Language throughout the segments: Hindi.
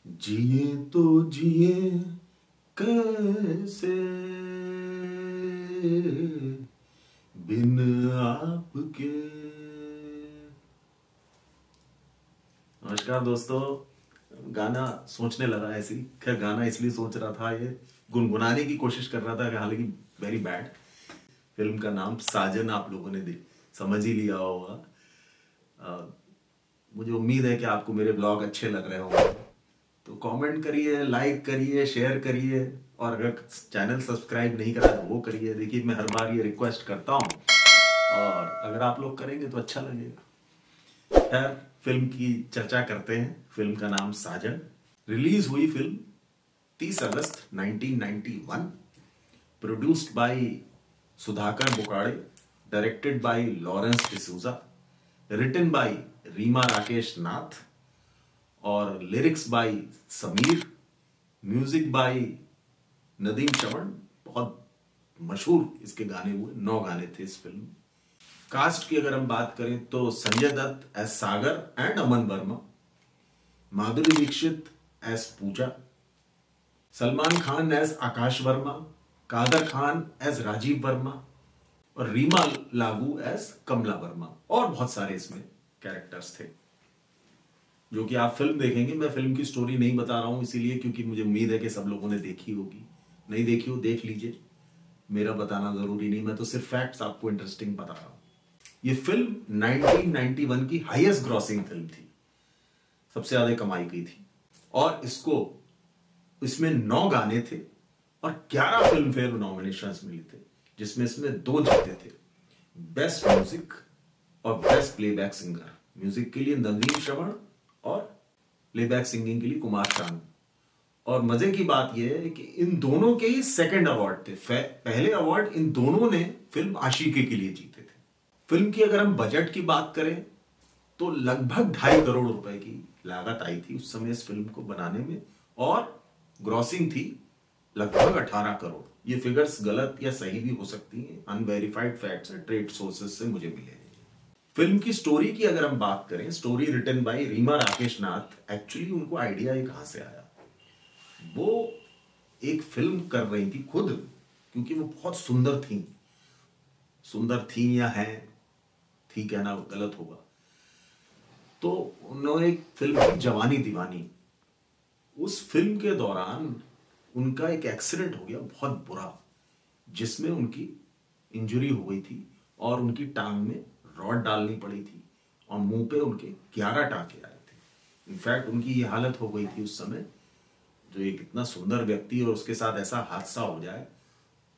जिए तो जिए कैसे बिन आपके। नमस्कार दोस्तों, गाना सोचने लगा ऐसी। खैर गाना इसलिए सोच रहा था, ये गुनगुनाने की कोशिश कर रहा था, हालांकि वेरी बैड। फिल्म का नाम साजन, आप लोगों ने समझ ही लिया होगा। मुझे उम्मीद है कि आपको मेरे ब्लॉग अच्छे लग रहे होंगे, तो कमेंट करिए, लाइक करिए, शेयर करिए, और अगर चैनल सब्सक्राइब नहीं करा तो वो करिए। देखिए, मैं हर बार ये रिक्वेस्ट करता हूँ और अगर आप लोग करेंगे तो अच्छा लगेगा। खैर, फिल्म की चर्चा करते हैं। फिल्म का नाम साजन। रिलीज हुई फिल्म 30 अगस्त 1991। Produced by Sudhakar Bokade, directed by Lawrence D'Souza, written by Reema Rakesh Nath और lyrics by Sameer, music by Nadeem चमन। बहुत मशहूर इसके गाने हुए, 9 गाने थे इस फिल्म। कास्ट की अगर हम बात करें तो Sanjay Dutt as Sagar and Aman Verma, Madhuri Dixit as Pooja, Salman Khan as Akash Verma, Kader Khan as Rajeev Verma और रीमा लागू एज कमला वर्मा, और बहुत सारे इसमें कैरेक्टर्स थे जो कि आप फिल्म देखेंगे। मैं फिल्म की स्टोरी नहीं बता रहा हूं इसीलिए क्योंकि मुझे उम्मीद है कि सब लोगों ने देखी होगी। नहीं देखी हो देख लीजिए, मेरा बताना जरूरी नहीं, मैं तो सिर्फ फैक्ट्स आपको इंटरेस्टिंग बता रहा हूं। ये फिल्म 1991 की हाईएस्ट ग्रॉसिंग फिल्म थी, सबसे ज्यादा कमाई की थी। और इसमें 9 गाने थे और 11 फिल्म फेयर नॉमिनेशंस मिले थे, जिसमें इसमें 2 जीते थे, बेस्ट म्यूजिक और बेस्ट प्लेबैक सिंगर। म्यूजिक के लिए नदीम श्रवण और प्लेबैक सिंगिंग के लिए कुमार शानू। और मजे की बात यह है कि इन दोनों के ही सेकंड अवार्ड थे। पहले अवार्ड इन दोनों ने फिल्म आशिकी के लिए जीते थे। फिल्म की अगर हम बजट की बात करें तो लगभग 2.5 करोड़ रुपए की लागत आई थी उस समय इस फिल्म को बनाने में, और ग्रॉसिंग थी लगभग 18 करोड़। ये फिगर्स गलत या सही भी हो सकती हैं, अनवेरिफाइड फैक्ट्स हैं, ट्रेड सोर्सेज से मुझे मिले। फिल्म की स्टोरी की अगर हम बात करें, story written by Reema Rakesh Nath. Actually उनको आइडिया ये कहां से आया? वो एक फिल्म कर रही थी खुद, क्योंकि वो बहुत सुंदर थी या है, थी कहना गलत होगा। तो उन्होंने एक फिल्म की जवानी दीवानी। उस फिल्म के दौरान उनका एक एक्सीडेंट हो गया बहुत बुरा, जिसमें उनकी इंजरी हो गई थी और उनकी टांग में रॉड डालनी पड़ी थी और मुंह पे उनके 11 टांके आए थे। इनफैक्ट उनकी ये हालत हो गई थी उस समय, जो एक इतना सुंदर व्यक्ति और उसके साथ ऐसा हादसा हो जाए,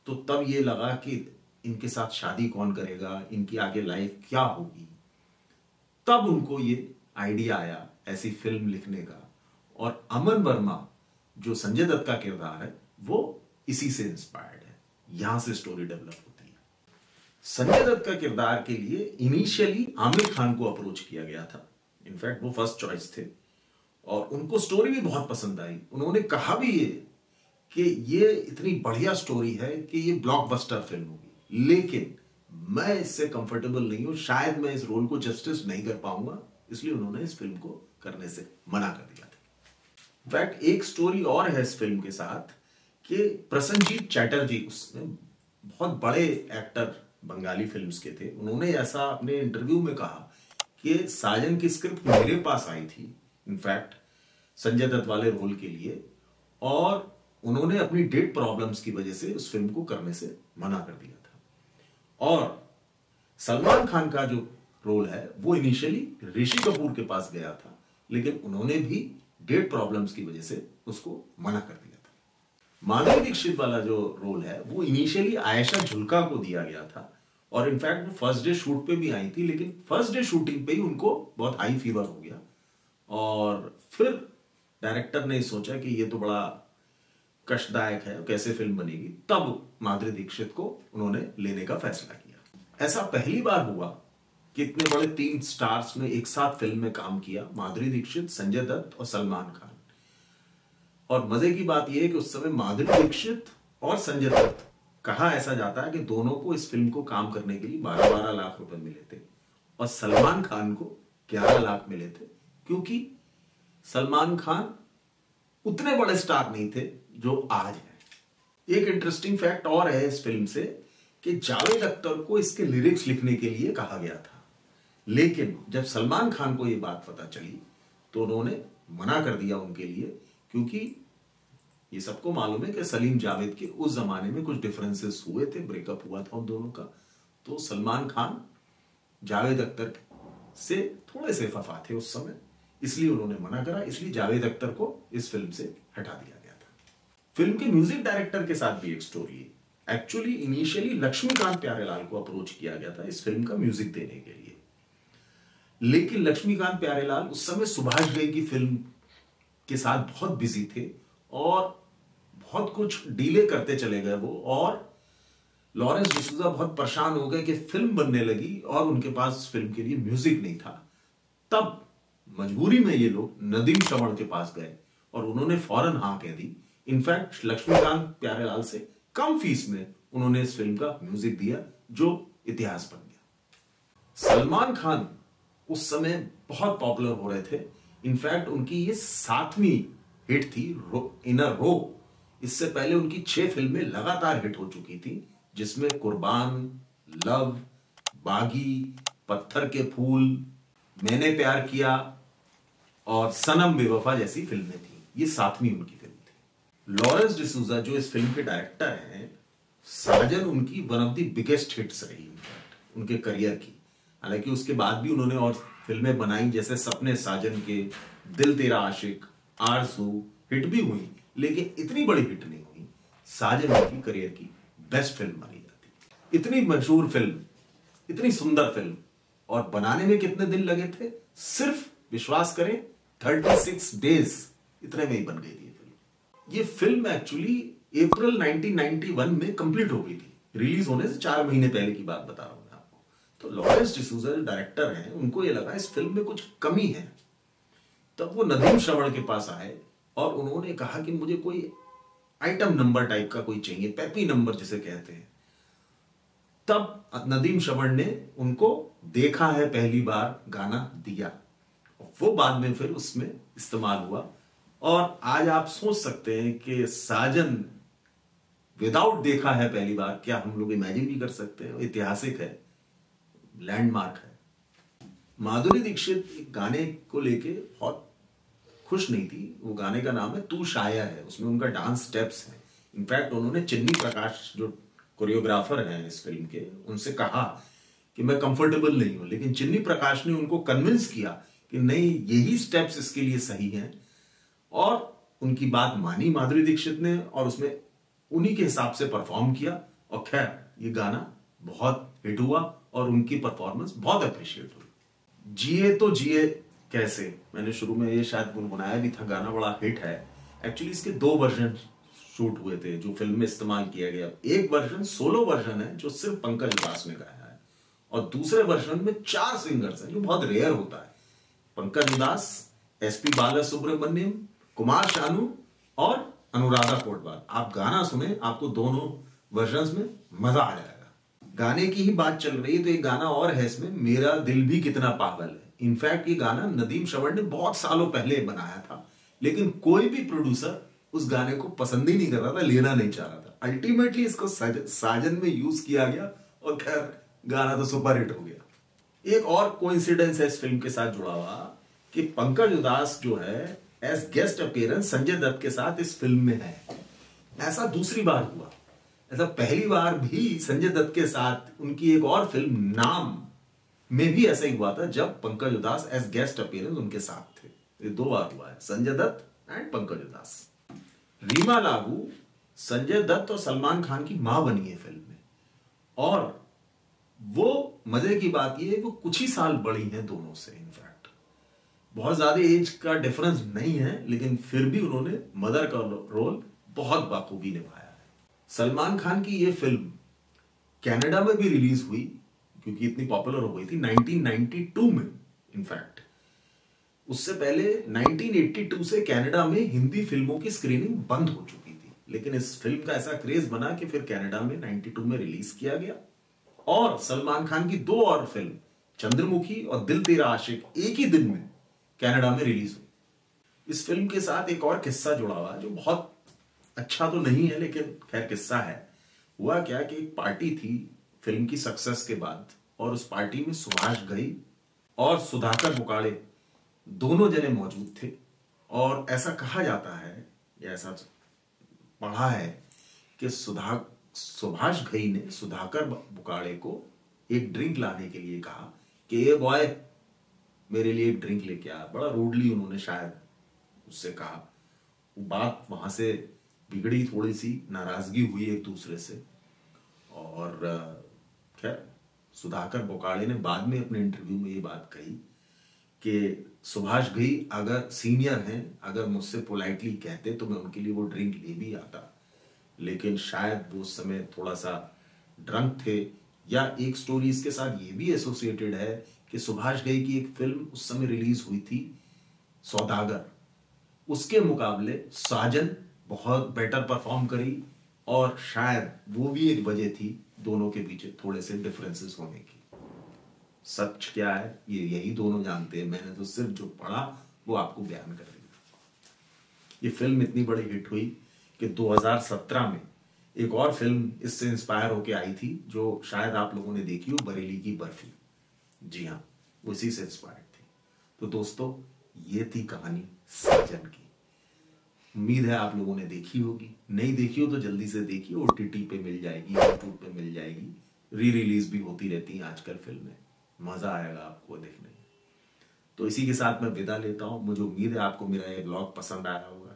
तो तब ये लगा कि इनके साथ शादी कौन करेगा, इनकी आगे लाइफ क्या होगी। तब उनको ये आइडिया आया ऐसी फिल्म लिखने का। और अमन वर्मा जो संजय दत्त का किरदार है, वो इसी से इंस्पायर्ड है। यहां से स्टोरी डेवलप होती है। संजय दत्त का किरदार के लिए इनिशियली आमिर खान को अप्रोच किया गया था। इनफैक्ट वो फर्स्ट चॉइस थे और उनको स्टोरी भी बहुत पसंद आई। उन्होंने कहा भी ये कि ये इतनी बढ़िया स्टोरी है कि ये ब्लॉकबस्टर फिल्म होगी, लेकिन मैं इससे कंफर्टेबल नहीं हूं, शायद मैं इस रोल को जस्टिस नहीं कर पाऊंगा, इसलिए उन्होंने इस फिल्म को करने से मना कर दिया था। इनफैक्ट एक स्टोरी और है इस फिल्म के साथ कि प्रसन्नजीत चैटर्जी, उसमें बहुत बड़े एक्टर बंगाली फिल्म्स के थे, उन्होंने ऐसा अपने इंटरव्यू में कहा कि साजन की स्क्रिप्ट मेरे पास आई थी इनफैक्ट संजय दत्त वाले रोल के लिए, और उन्होंने अपनी डेट प्रॉब्लम्स की वजह से उस फिल्म को करने से मना कर दिया था। और सलमान खान का जो रोल है वो इनिशियली ऋषि कपूर के पास गया था, लेकिन उन्होंने भी डेट प्रॉब्लम्स की वजह से उसको मना कर दिया था। माधुरी दीक्षित वाला जो रोल है वो इनिशियली आयशा झुल्का को दिया गया था, और इनफैक्ट वो फर्स्ट डे शूट पे भी आई थी, लेकिन फर्स्ट डे शूटिंग पे ही उनको बहुत हाई फीवर हो गया। और फिर डायरेक्टर ने सोचा कि ये तो बड़ा कष्टदायक है, कैसे फिल्म बनेगी, तब माधुरी दीक्षित को उन्होंने लेने का फैसला किया। ऐसा पहली बार हुआ कि इतने बड़े 3 स्टार्स ने एक साथ फिल्म में काम किया, माधुरी दीक्षित, संजय दत्त और सलमान खान। और मजे की बात यह है कि उस समय माधुरी दीक्षित और संजय दत्त, कहा ऐसा जाता है कि दोनों को इस फिल्म को काम करने के लिए 12-12 लाख रुपए मिले थे और सलमान खान को 11 लाख मिले थे, क्योंकि सलमान खान उतने बड़े स्टार नहीं थे जो आज है। एक इंटरेस्टिंग फैक्ट और है इस फिल्म से कि जावेद अख्तर को इसके लिरिक्स लिखने के लिए कहा गया था, लेकिन जब सलमान खान को यह बात पता चली तो उन्होंने मना कर दिया उनके लिए, क्योंकि ये सबको मालूम है कि सलीम जावेद के उस जमाने में कुछ डिफरेंसेस हुए थे, ब्रेकअप हुआ था उन दोनों का। तो सलमान खान जावेद अख्तर से थोड़े से खफा थे उस समय, इसलिए उन्होंने मना करा, इसलिए जावेद अख्तर को इस फिल्म से हटा दिया गया था। फिल्म के म्यूजिक डायरेक्टर के साथ भी एक स्टोरी है। एक्चुअली इनिशियली लक्ष्मीकांत प्यारेलाल को अप्रोच किया गया था इस फिल्म का म्यूजिक देने के लिए, लेकिन लक्ष्मीकांत प्यारेलाल उस समय सुभाष घई की फिल्म के साथ बहुत बिजी थे और बहुत कुछ डीले करते चले गए वो, और लॉरेंस डिसूजा बहुत परेशान हो गए कि फिल्म बनने लगी और उनके पास फिल्म के लिए म्यूजिक नहीं था। तब मजबूरी में ये लोग नदीम श्रवण के पास गए और उन्होंने फौरन हाँ कह दी। इनफैक्ट लक्ष्मीकांत प्यारेलाल से कम फीस में उन्होंने इस फिल्म का म्यूजिक दिया, जो इतिहास बन गया। सलमान खान उस समय बहुत पॉपुलर हो रहे थे। इनफैक्ट उनकी ये 7वीं हिट थी इन अ रो। इससे पहले उनकी 6 फिल्में लगातार हिट हो चुकी थी, जिसमें कुर्बान, लव, बागी, पत्थर के फूल, मैंने प्यार किया और सनम बेवफा जैसी फिल्में थी। ये 7वीं उनकी फिल्म थी। लॉरेंस डिसूजा जो इस फिल्म के डायरेक्टर हैं, साजन उनकी one of the biggest hits रही इनफैक्ट उनके करियर की। हालांकि उसके बाद भी उन्होंने और फिल्में बनाई, जैसे सपने साजन के, दिल तेरा आशिक, आरज़ू हिट भी हुई, लेकिन इतनी बड़ी हिट नहीं हुई। साजन उनकी करियर की बेस्ट फिल्म मानी जाती। इतनी मशहूर फिल्म, इतनी सुंदर फिल्म, और बनाने में कितने दिन लगे थे? सिर्फ विश्वास करें 36 डेज, इतने में ही बन गई थी फिल्म। ये फिल्म एक्चुअली अप्रैल 1991 में कंप्लीट हो गई थी। रिलीज होने से 4 महीने पहले की बात बता रहा हूं मैं आपको। तो लॉरेंस डिसूजा डायरेक्टर हैं, उनको ये लगा इस फिल्म में कुछ कमी है। तब वो नदीम श्रवण के पास आए और उन्होंने कहा कि मुझे कोई आइटम नंबर टाइप का कोई चाहिए, पेपी नंबर जिसे कहते हैं। तब नदीम श्रवण ने उनको देखा है पहली बार गाना दिया, वो बाद में फिर उसमें इस्तेमाल हुआ। और आज आप सोच सकते हैं कि साजन विदाउट देखा है पहली बार, क्या हम लोग इमेजिन भी कर सकते हैं? ऐतिहासिक है, लैंडमार्क है। माधुरी दीक्षित एक गाने को लेके बहुत खुश नहीं थी। वो गाने का नाम है तू शायर है, उसमें उनका डांस स्टेप्स है। इनफैक्ट उन्होंने चिन्नी प्रकाश जो कोरियोग्राफर हैं इस फिल्म के, उनसे कहा कि मैं कंफर्टेबल नहीं हूं, लेकिन चिन्नी प्रकाश ने उनको कन्विंस किया कि नहीं, यही स्टेप्स इसके लिए सही हैं, और उनकी बात मानी माधुरी दीक्षित ने और उसमें उन्हीं के हिसाब से परफॉर्म किया। और खैर ये गाना बहुत हिट हुआ और उनकी परफॉर्मेंस बहुत अप्रिशिएट हुई। जिए तो जिए कैसे, मैंने शुरू में ये शायद गुनगुनाया भी था, गाना बड़ा हिट है। एक्चुअली इसके 2 वर्जन शूट हुए थे जो फिल्म में इस्तेमाल किया गया। एक वर्जन सोलो वर्जन है जो सिर्फ पंकज उदास ने गाया है, और दूसरे वर्जन में 4 सिंगर्स हैं जो बहुत रेयर होता है। पंकज उदास, एसपी बालासुब्रमण्यम, कुमार शानू और अनुराधा कोटवाल। आप गाना सुने, आपको दोनों वर्जन्स में मजा आ जाएगा। गाने की ही बात चल रही है तो एक गाना और है इसमें, मेरा दिल भी कितना पागल है। इनफैक्ट ये गाना नदीम श्रवण ने बहुत सालों पहले बनाया था, लेकिन कोई भी प्रोड्यूसर उस गाने को पसंद ही नहीं कर रहा था, लेना नहीं चाह रहा था। अल्टीमेटली इसको साजन में यूज किया गया और खैर गाना तो सुपर हिट हो गया। एक और कोइंसिडेंस है इस फिल्म के साथ जुड़ा हुआ कि पंकज उदास जो है as guest appearance Sanjay Dutt के साथ इस फिल्म में है। ऐसा दूसरी बार हुआ। ऐसा पहली बार भी संजय दत्त के साथ उनकी एक और फिल्म नाम में भी ऐसा ही हुआ था, जब पंकज उदास एज गेस्ट अपीयरेंस उनके साथ थे। ये 2 बार हुआ है, संजय दत्त एंड पंकज उदास। रीमा लागू संजय दत्त और सलमान खान की मां बनी है फिल्म में, और वो मजे की बात ये है वो कुछ ही साल बड़ी हैं दोनों से। इनफैक्ट बहुत ज्यादा एज का डिफरेंस नहीं है, लेकिन फिर भी उन्होंने मदर का रोल बहुत बाखूबी निभाया है। सलमान खान की ये फिल्म कनाडा में भी रिलीज हुई क्योंकि इतनी पॉपुलर हो गई थी 1992 में। इनफैक्ट उससे पहले 1982 से कनाडा में हिंदी फिल्मों की स्क्रीनिंग बंद हो चुकी थी, लेकिन इस फिल्म का ऐसा क्रेज बना कि फिर कनाडा में 92 में रिलीज किया गया। और सलमान खान की 2 और फिल्म चंद्रमुखी और दिल तेरा आशिक एक ही दिन में कनाडा में रिलीज हुई। इस फिल्म के साथ एक और किस्सा जुड़ा हुआ जो बहुत अच्छा तो नहीं है, लेकिन खैर किस्सा है। हुआ क्या कि एक पार्टी थी फिल्म की सक्सेस के बाद, और उस पार्टी में सुभाष घई और सुधाकर बुकाड़े दोनों जने मौजूद थे। और ऐसा कहा जाता है या ऐसा पढ़ा है कि सुभाष घई ने सुधाकर बुकाड़े को एक ड्रिंक लाने के लिए कहा कि ये बॉय मेरे लिए एक ड्रिंक लेके आ। बड़ा रूडली उन्होंने शायद उससे कहा। वो बात वहां से बिगड़ी, थोड़ी सी नाराजगी हुई एक दूसरे से। और खैर सुधाकर बुकाड़े ने बाद में अपने इंटरव्यू में ये बात कही कि सुभाष घई अगर सीनियर हैं, अगर मुझसे पोलाइटली कहते तो मैं उनके लिए वो ड्रिंक ले भी आता, लेकिन शायद वो उस समय थोड़ा सा ड्रंक थे। या एक स्टोरी इसके साथ ये भी एसोसिएटेड है कि सुभाष घई की एक फिल्म उस समय रिलीज हुई थी सौदागर, उसके मुकाबले साजन बहुत बेटर परफॉर्म करी, और शायद वो भी एक वजह थी दोनों के पीछे थोड़े से डिफरेंसेस होने की। सच क्या है ये यही दोनों जानते हैं, मैंने तो सिर्फ जो पढ़ा वो आपको बयान कर दिया। ये फिल्म इतनी बड़ी हिट हुई कि 2017 में एक और फिल्म इससे इंस्पायर होके आई थी जो शायद आप लोगों ने देखी हो, बरेली की बर्फी। जी हाँ, उसी से इंस्पायर्ड थी। तो दोस्तों ये थी कहानी साजन की। उम्मीद है आप लोगों ने देखी होगी, नहीं देखी हो तो जल्दी से देखिए, OTT पे मिल जाएगी, YouTube पे मिल जाएगी, री रिलीज भी होती रहती है आजकल फिल्में, मजा आएगा आपको देखने में। तो इसी के साथ मैं विदा लेता हूं। मुझे उम्मीद है आपको मेरा ये ब्लॉग पसंद आया होगा।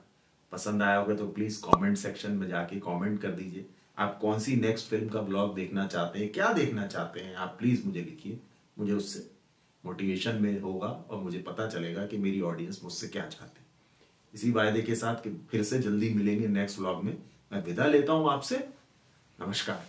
पसंद आया होगा तो प्लीज कमेंट सेक्शन में जाके कमेंट कर दीजिए आप कौन सी नेक्स्ट फिल्म का ब्लॉग देखना चाहते हैं, क्या देखना चाहते हैं। आप प्लीज मुझे लिखिए, मुझे उससे मोटिवेशन में होगा और मुझे पता चलेगा कि मेरी ऑडियंस मुझसे क्या चाहती है। इसी वायदे के साथ कि फिर से जल्दी मिलेंगे नेक्स्ट व्लॉग में, मैं विदा लेता हूं आपसे। नमस्कार।